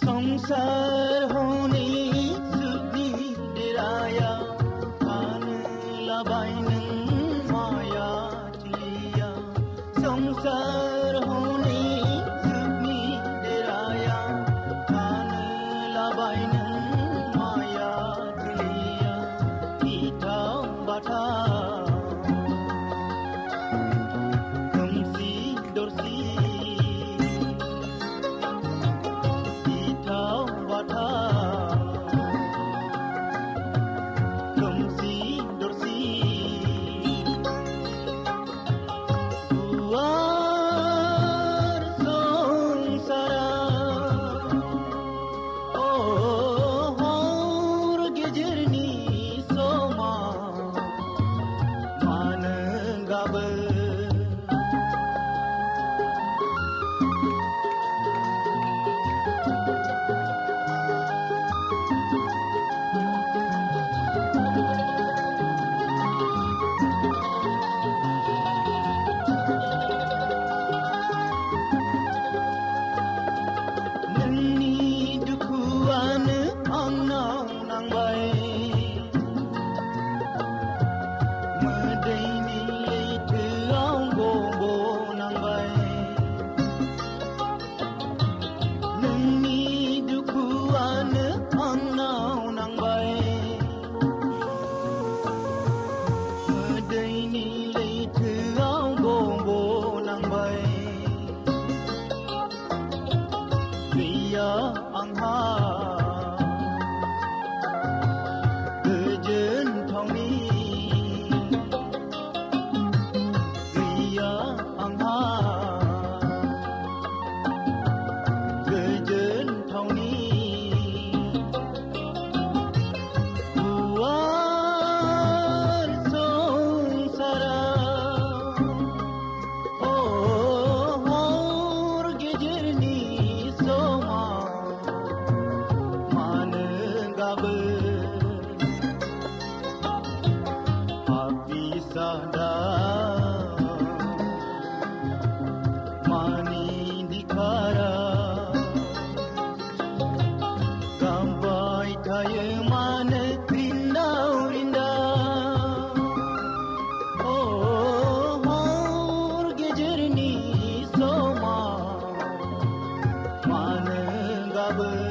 संसार होने सुखी डेराया आन लाबाय नों माया थिया संसार होने सुखी डेराया आन लाबाय नों माया थिया इथा बाथा खोमसि दरसि आंहा गोजोन थावनि गैया आंहा गोजोन थावनि गुवार संसारा हर गेजेरनि समा sada mani dikara kampai thaya mane rindau rinda hor gejerni soma mane gabe